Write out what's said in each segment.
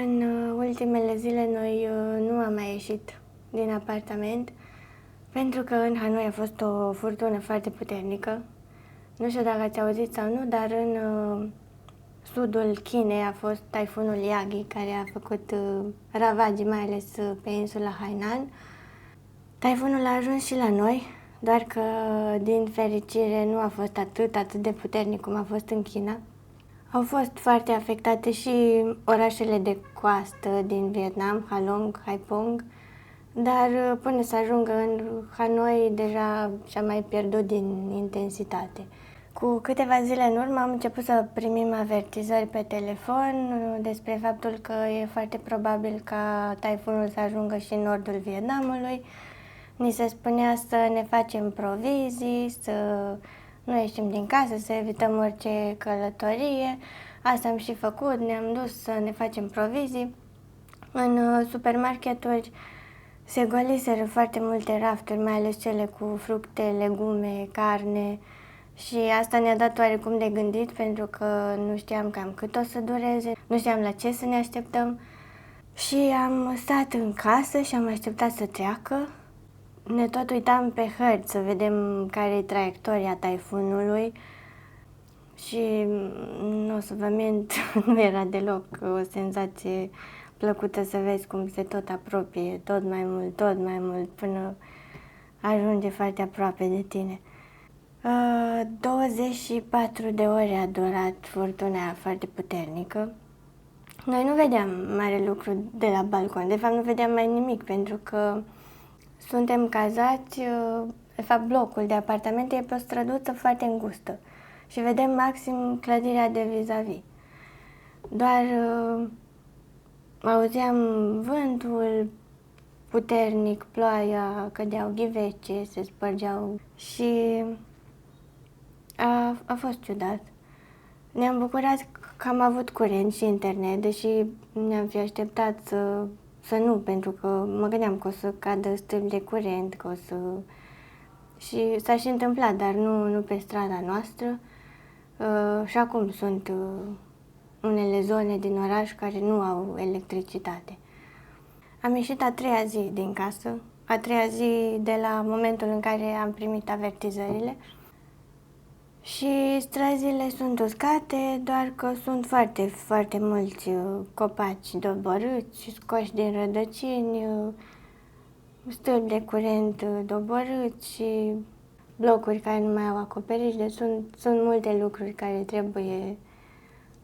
În ultimele zile noi nu am mai ieșit din apartament pentru că în Hanoi a fost o furtună foarte puternică. Nu știu dacă ați auzit sau nu, dar în sudul Chinei a fost taifunul Yagi, care a făcut ravagii, mai ales pe insula Hainan. Taifunul a ajuns și la noi, doar că din fericire nu a fost atât de puternic cum a fost în China. Au fost foarte afectate și orașele de coastă din Vietnam, Halong, Haiphong, dar până să ajungă în Hanoi deja și-a mai pierdut din intensitate. Cu câteva zile în urmă am început să primim avertizări pe telefon despre faptul că e foarte probabil ca taifunul să ajungă și în nordul Vietnamului. Ni se spunea să ne facem provizii, să nu ieșim din casă, să evităm orice călătorie. Asta am și făcut, ne-am dus să ne facem provizii. În supermarketuri se goliseră foarte multe rafturi, mai ales cele cu fructe, legume, carne. Și asta ne-a dat oarecum de gândit, pentru că nu știam cam cât o să dureze, nu știam la ce să ne așteptăm. Și am stat în casă și am așteptat să treacă. Ne tot uitam pe hărți să vedem care e traiectoria taifunului și nu o să vă mint, nu era deloc o senzație plăcută să vezi cum se tot apropie tot mai mult până ajunge foarte aproape de tine. 24 de ore a durat furtuna aia foarte puternică. Noi nu vedeam mare lucru de la balcon, de fapt nu vedeam mai nimic pentru că suntem cazați, de fapt blocul de apartamente e pe o străduță foarte îngustă și vedem maxim clădirea de vis-a-vis. Doar auzeam vântul puternic, ploaia, cădeau ghivece, se spărgeau și a fost ciudat. Ne-am bucurat că am avut curent și internet, deși ne-am fi așteptat să nu, pentru că mă gândeam că o să cadă stâlpi de curent, că o să... Și s-a și întâmplat, dar nu pe strada noastră. Și acum sunt unele zone din oraș care nu au electricitate. Am ieșit a treia zi din casă, a treia zi de la momentul în care am primit avertizările. Și străzile sunt uscate, doar că sunt foarte mulți copaci doborâți, scoși din rădăcini, stâlpi de curent doborâți și blocuri care nu mai au acoperiș. Deci sunt multe lucruri care trebuie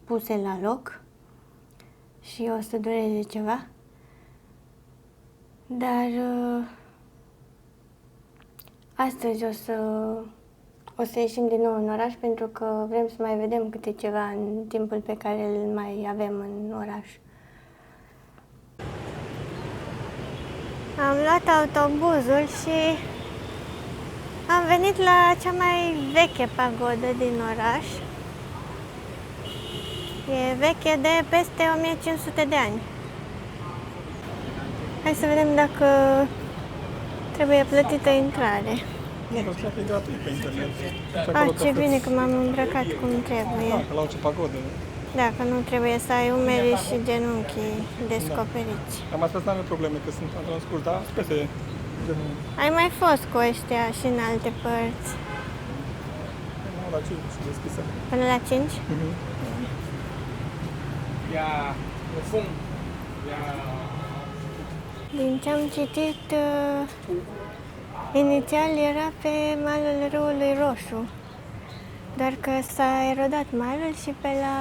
puse la loc și o să dureze ceva. Dar astăzi o să ieșim din nou în oraș pentru că vrem să mai vedem câte ceva în timpul pe care îl mai avem în oraș. Am luat autobuzul și am venit la cea mai veche pagodă din oraș. E veche de peste 1500 de ani. Hai să vedem dacă trebuie plătită intrare. Nu, că cred că e gratuit pe internet. Ce bine că m-am îmbrăcat cum trebuie. Da, că la orice pagodă. Da, că nu trebuie să ai umerii și genunchii descoperiți. Am asta nu are probleme, că sunt pantaloni scurți, dar peste genul. Ai mai fost cu ăștia și în alte părți? Nu, la 5 deschisă. Până la 5? Din ce am citit, inițial era pe malul râului Roșu, doar că s-a erodat malul și pe la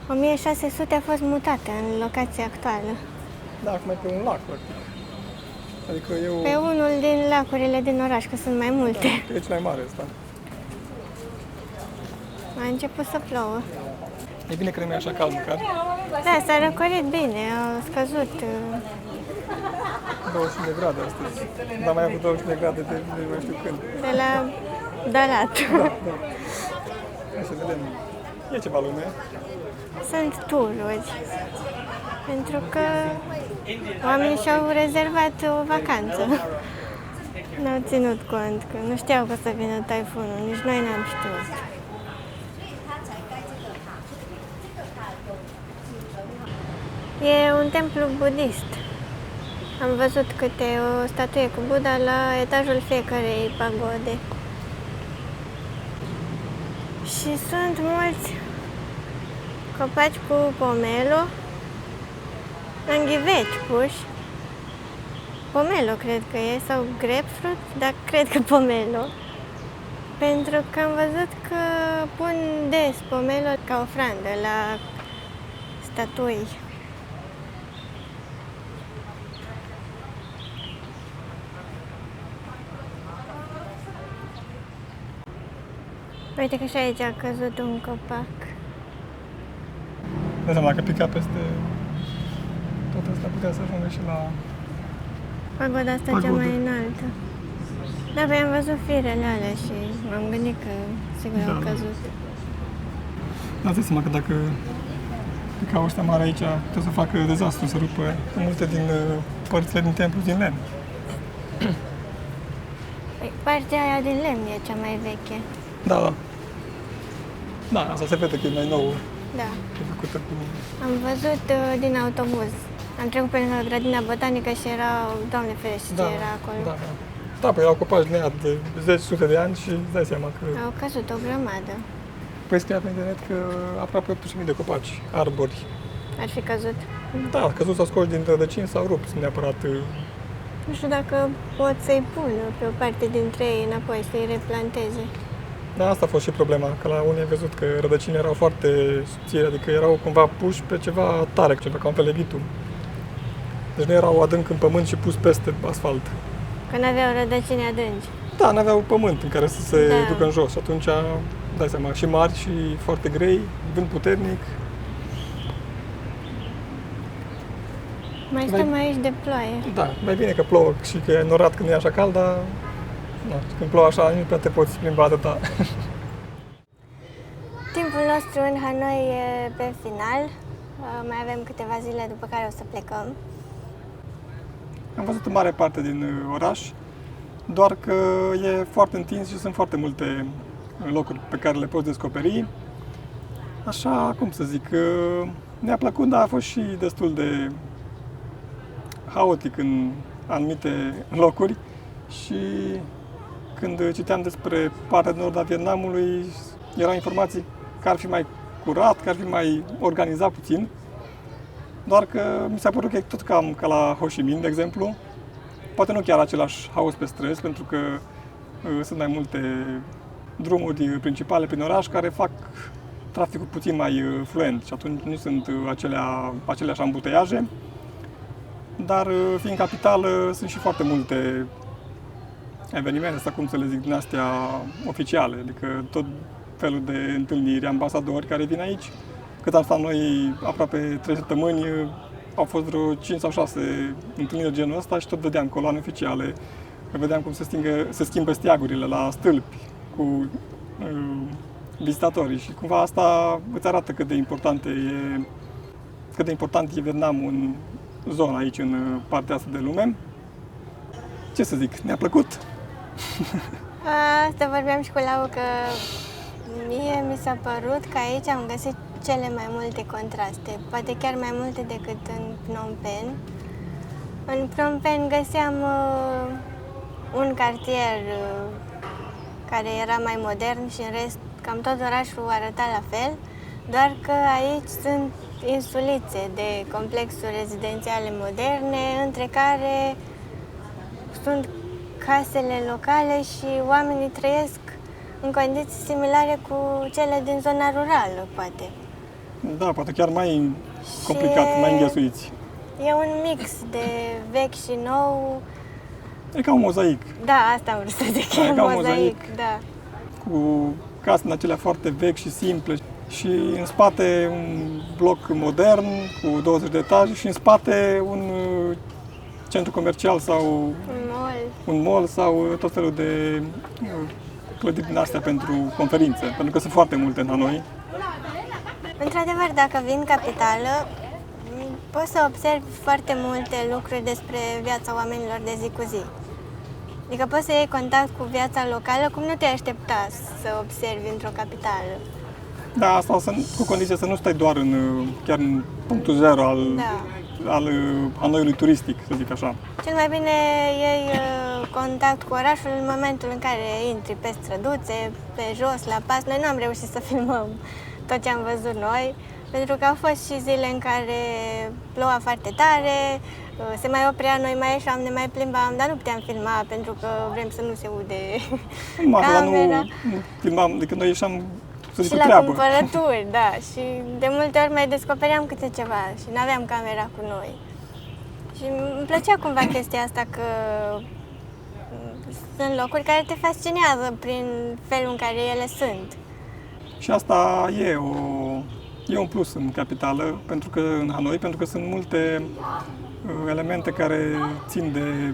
1600 a fost mutată în locația actuală. Da, acum e pe un lac, practic. Adică eu... Pe unul din lacurile din oraș, că sunt mai multe. Da, e cel mai mare ăsta. A început să plouă. E bine că nu e așa cald măcar. Da, s-a răcorit bine, au scăzut. 25 de grade astăzi. N-am mai avut 25 de grade de nu mai știu când. De la Dalat. Da. Hai să vedem. E ceva lume. Sunt tururi. Pentru că oamenii și-au rezervat o vacanță. N-au ținut cont, că nu știau că o să vină taifunul, nici noi n-am știut. E un templu budist. Am văzut câte o statuie cu Buddha la etajul fiecărei pagode. Și sunt mulți copaci cu pomelo, înghiveci puși. Pomelo cred că e, sau grapefruit, dar cred că pomelo. Pentru că am văzut că pun des pomelo ca ofrandă la statui. Uite că și aici a căzut un copac. De seama, dacă pica peste tot asta, putea să ajungă și la... Pagoda asta cea mai înaltă. Da, păi am văzut firele alea și m-am gândit că sigur au căzut. Dați seama că dacă picau ăștia mari aici, putea să facă dezastru, să rupă multe din părțile din templu din lemn. Păi, partea aia din lemn e cea mai veche. Da, da. Da, asta se vede că e mai nouă. Da. E făcută cu... Am văzut din autobuz. Am trecut pe lângă grădina botanică și erau, Doamne ferește, ce era acolo. Da, da. Da, păi erau copaci din aia de zeci, sute de ani și îți dai seama că... Au căzut o grămadă. Păi scria pe internet că aproape 800.000 de copaci, arbori. Ar fi căzut. Da, căzut sau scoși din rădăcini sau rupt, neapărat. Nu știu dacă pot să-i pună pe o parte dintre ei înapoi, să-i replanteze. Da, asta a fost și problema, că la unii am văzut că rădăcinile erau foarte subțiri, adică erau cumva puși pe ceva tare, ceva ca un fel de bitum. Deci nu erau adânc în pământ și pus peste asfalt. Că n-aveau rădăcini adânci. Da, n-aveau pământ în care să se Da. ducă în jos și atunci, dai seama, și mari și foarte grei, vânt puternic. Mai stăm aici de ploaie. Da, mai bine că plouă și că e norat când e așa cald, dar na, când plouă așa, nu prea te poți plimba atâta. Timpul nostru în Hanoi e pe final. Mai avem câteva zile după care o să plecăm. Am văzut în mare parte din oraș, doar că e foarte întins și sunt foarte multe locuri pe care le poți descoperi. Așa, cum să zic, ne-a plăcut, dar a fost și destul de haotic în anumite locuri și când citeam despre partea de nord a Vietnamului, erau informații că ar fi mai curat, că ar fi mai organizat puțin, doar că mi s-a părut că e tot cam ca la Ho Chi Minh, de exemplu. Poate nu chiar același haos pe străzi, pentru că sunt mai multe drumuri principale prin oraș care fac traficul puțin mai fluent și atunci nu sunt aceleași ambuteiaje. Dar fiind capitală, sunt și foarte multe evenimente, asta cum să le zic, din astea oficiale, adică tot felul de întâlniri, ambasadori care vin aici. Cât am stat noi, aproape 3 săptămâni, au fost vreo 5 sau 6 întâlniri de genul ăsta și tot vedeam coloane oficiale, vedeam cum se schimbă steagurile la stâlpi cu vizitatorii și cumva asta îți arată cât de important e Vietnamul în zona aici, în partea asta de lume. Ce să zic, ne-a plăcut? Asta vorbeam și cu Lau că mie mi s-a părut că aici am găsit cele mai multe contraste, poate chiar mai multe decât în Phnom Penh. În Phnom Penh găseam un cartier care era mai modern și în rest cam tot orașul arăta la fel, doar că aici sunt insulițe de complexuri rezidențiale moderne, între care sunt casele locale și oamenii trăiesc în condiții similare cu cele din zona rurală, poate. Da, poate chiar mai complicat, mai înghesuiți. E un mix de vechi și nou. E ca un mozaic. Da, asta am vrut să zic, Da, e ca un un mozaic, mozaic. da. Cu case din acelea foarte vechi și simple și în spate un bloc modern cu 20 de etaje și în spate un centru comercial sau un mall sau tot felul de clădiri din astea pentru conferințe, pentru că sunt foarte multe în Hanoi. Într-adevăr, dacă vin capitală, poți să observi foarte multe lucruri despre viața oamenilor de zi cu zi. Adică poți să iei contact cu viața locală cum nu te aștepta să observi într-o capitală. Da, asta cu condiție să nu stai doar chiar în punctul zero al Hanoiului turistic, să zic așa. Cel mai bine iei contact cu orașul în momentul în care intri pe străduțe, pe jos, la pas. Noi nu am reușit să filmăm tot ce am văzut noi, pentru că au fost și zile în care ploua foarte tare, se mai oprea, noi mai ieșeam, ne mai plimbam, dar nu puteam filma pentru că vrem să nu se aude camera. Nu filmam, de când noi ieșeam să zic și cu la treabă. cumpărături, da, și de multe ori mai descopeream câte ceva și nu aveam camera cu noi. Și îmi plăcea cumva chestia asta că sunt locuri care te fascinează prin felul în care ele sunt. Și asta e un plus în capitală, în Hanoi, pentru că sunt multe elemente care țin de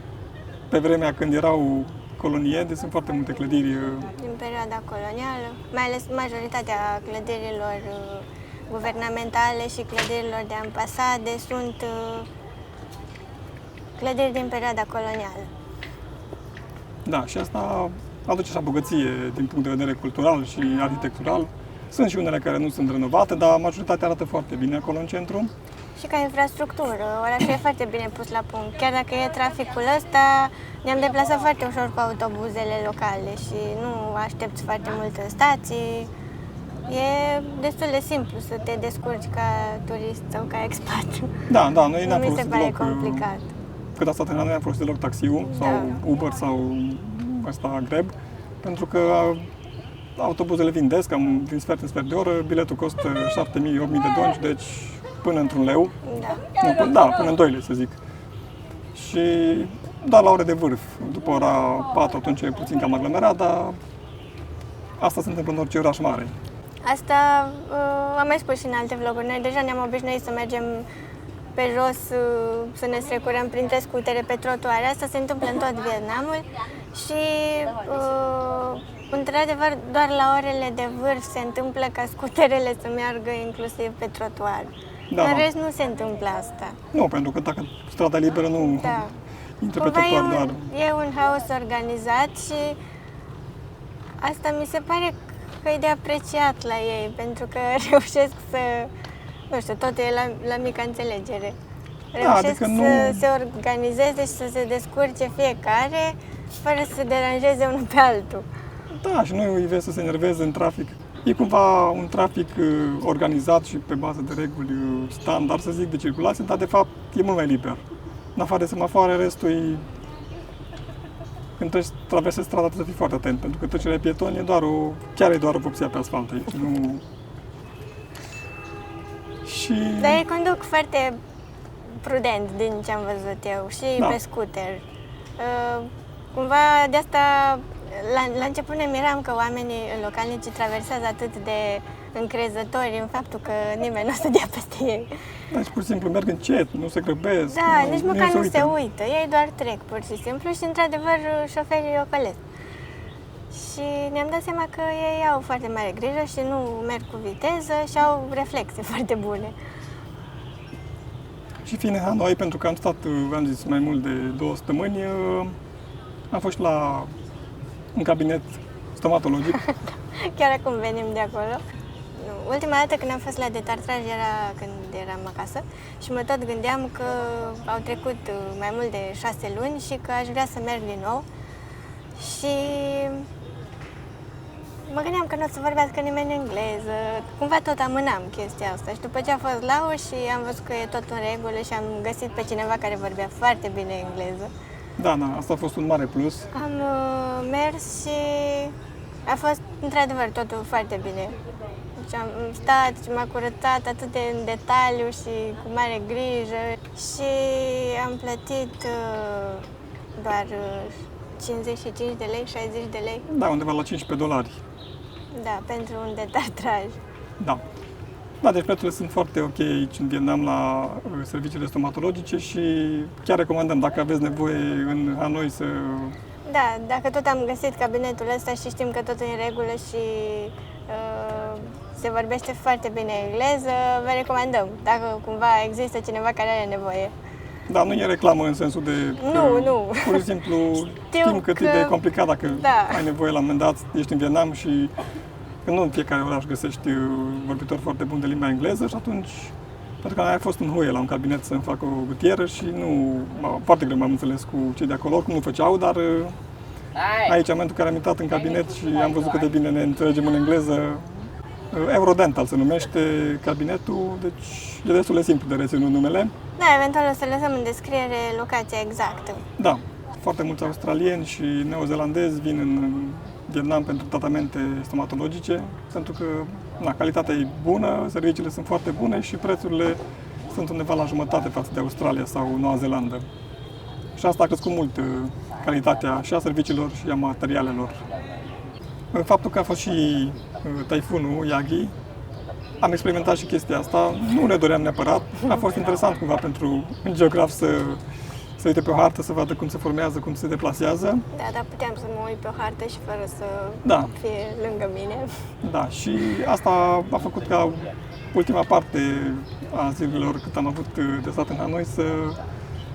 pe vremea când erau colonie, deci sunt foarte multe clădiri. Din perioada colonială, mai ales majoritatea clădirilor guvernamentale și clădirilor de ambasade sunt clădiri din perioada colonială. Da, și asta aduce așa bogăție din punct de vedere cultural și arhitectural. Sunt și unele care nu sunt renovate, dar majoritatea arată foarte bine acolo în centru. Și ca infrastructură, orașul e foarte bine pus la punct. Chiar dacă e traficul ăsta, ne-am deplasat foarte ușor cu autobuzele locale și nu aștepți foarte mult în stații. E destul de simplu să te descurci ca turist sau ca expat. Da, noi n-am Nu mi se folosit pare deloc, complicat. cât a stat în Hanoi, n-am folosit deloc taxiul sau Uber sau Grab, pentru că autobuzele vin des, cam din sfert în sfert de oră, biletul costă 7.000-8.000 de donci, deci până într-un leu. Da. Până în 2 lei, să zic. Și doar la ore de vârf, după ora 4, atunci e puțin cam aglomerat, dar asta se întâmplă în orice oraș mare. Asta am mai spus și în alte vloguri. Noi deja ne-am obișnuit să mergem pe jos, să ne strecurăm printre scutere pe trotuare. Asta se întâmplă în tot Vietnamul și într-adevăr doar la orele de vârf se întâmplă ca scuterele să meargă inclusiv pe trotuar. Da, În rest nu se întâmplă asta. Nu, pentru că dacă strada liberă nu intră pe Cumva trotuar doar. E un haos organizat și asta mi se pare că e de apreciat la ei, pentru că reușesc să, nu știu, totul e la mica înțelegere. Reușesc adică să se organizeze și să se descurce fiecare fără să se deranjeze unul pe altul. Da, și noi îi vezi să se enerveze în trafic. E cumva un trafic organizat și pe bază de reguli standard, să zic, de circulație, dar de fapt e mult mai liber. În afară de semafoare, restul e... Când traversezi strada, trebuie să fii foarte atent, pentru că trecerea pietoni e chiar e doar o vopsea pe asfalt aici, nu... Și... Dar ei conduc foarte prudent din ce am văzut eu și pe scooter. Cumva de asta la început ne miram că oamenii localnici traversează atât de încrezători în faptul că nimeni nu o să dea peste ei. Da, și pur și simplu merg încet, nu se grăbesc. Da, nici măcar nu se uită. Ei doar trec pur și simplu și într-adevăr șoferii ocolesc. Și ne-am dat seama că ei au foarte mare grijă și nu merg cu viteză și au reflexe foarte bune. Și fiind în Hanoi, pentru că am stat, am zis, mai mult de 2 săptămâni, am fost la un cabinet stomatologic. Chiar acum venim de acolo. Ultima dată când am fost la detartraj era când eram acasă și mă tot gândeam că au trecut mai mult de 6 luni și că aș vrea să merg din nou. Și mă gândeam că nu o să vorbească nimeni engleză. Cumva tot amânam chestia asta și după ce a fost Laos și am văzut că e tot în regulă și am găsit pe cineva care vorbea foarte bine engleză. Da, asta a fost un mare plus. Am mers și a fost într-adevăr totul foarte bine. Deci am stat și m-a curățat atât de în detaliu și cu mare grijă și am plătit doar 55 de lei, 60 de lei. Da, undeva la $15. Da, pentru un detartraj. Da. Da, deci prețurile sunt foarte ok aici în Vietnam la serviciile stomatologice și chiar recomandăm, dacă aveți nevoie în Hanoi să... Da, dacă tot am găsit cabinetul ăsta și știm că totul e în regulă și se vorbește foarte bine engleză, vă recomandăm, dacă cumva există cineva care are nevoie. Da, nu e reclamă în sensul de... Nu. Pur și simplu știm cât e de complicat dacă ai nevoie la un moment dat, ești în Vietnam și că nu în fiecare oraș găsești vorbitori foarte buni de limba engleză și atunci, pentru că a fost în huie la un cabinet să-mi fac o gutieră și foarte greu m-am înțeles cu cei de acolo, oricum nu făceau, dar aici, în momentul în care am intrat în cabinet și am văzut cât de bine ne înțelegem în engleză, Eurodental se numește cabinetul, deci e destul de simplu de reținut numele. Da, eventual o să lăsăm în descriere locația exactă. Da, foarte mulți australieni și neozelandezi vin în Vietnam pentru tratamente stomatologice, pentru că calitatea e bună, serviciile sunt foarte bune și prețurile sunt undeva la jumătate față de Australia sau Noua Zeelandă. Și asta a crescut mult calitatea și a serviciilor și a materialelor. Faptul că a fost și taifunul Yagi, am experimentat și chestia asta, nu ne doream neapărat, a fost interesant cumva pentru un geograf să uite pe o hartă, să vadă cum se formează, cum se deplasează. Da, dar puteam să mă uit pe o hartă și fără să fie lângă mine. Da, și asta a făcut ca ultima parte a zilelor cât am avut de stat în Hanoi să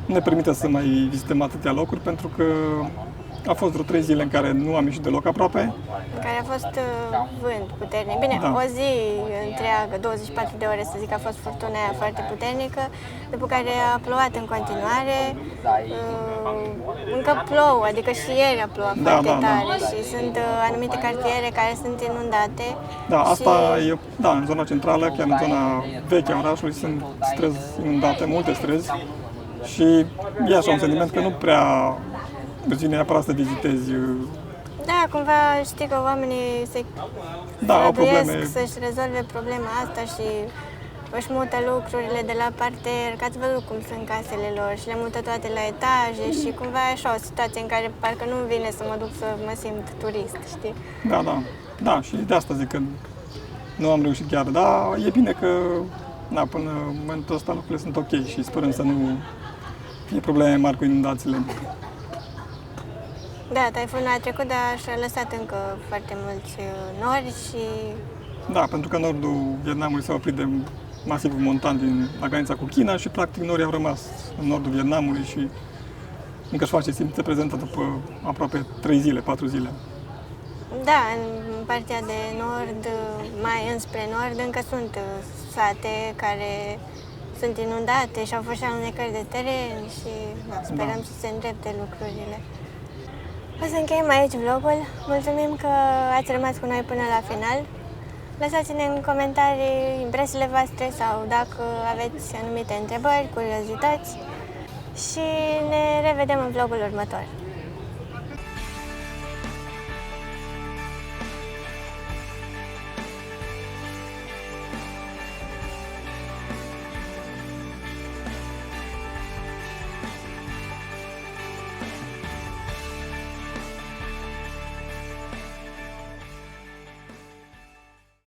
ne permită să mai vizităm atâtea locuri, pentru că a fost vreo 3 zile în care nu am ieșit deloc aproape. În care a fost vânt puternic. Bine, o zi întreagă, 24 de ore, să zic, a fost furtuna aia foarte puternică, după care a plouat în continuare. Încă plouă, adică și ieri a plouat foarte tare și sunt anumite cartiere care sunt inundate. Da, asta e, în zona centrală, chiar în zona veche a orașului, sunt străzi inundate, multe străzi. Și e așa un sentiment că nu prea îți vine neapărat să vizitezi. Da, cumva știi că oamenii se străduiesc să-și rezolve problema asta și își mută lucrurile de la parter, că ați văzut cum sunt casele lor și le mută toate la etaje și cumva e așa o situație în care parcă nu-mi vine să mă duc să mă simt turist, știi? Da, și de asta zic că nu am reușit chiar, dar e bine că până în momentul ăsta lucrurile sunt ok și sperăm să nu fie probleme mari cu inundațiile. Da, taifunul a trecut, dar și-a lăsat încă foarte mulți nori și... Da, pentru că nordul Vietnamului s-a oprit de masivul montan la granița cu China și practic norii au rămas în nordul Vietnamului și încă își face simțe prezentă după aproape 3 zile, 4 zile. Da, în partea de nord, mai înspre nord, încă sunt sate care sunt inundate și au fost și alunecări de teren și sperăm să se îndrepte lucrurile. O să încheiem aici vlogul. Mulțumim că ați rămas cu noi până la final. Lăsați-ne în comentarii impresiile voastre sau dacă aveți anumite întrebări, curiozități și ne revedem în vlogul următor.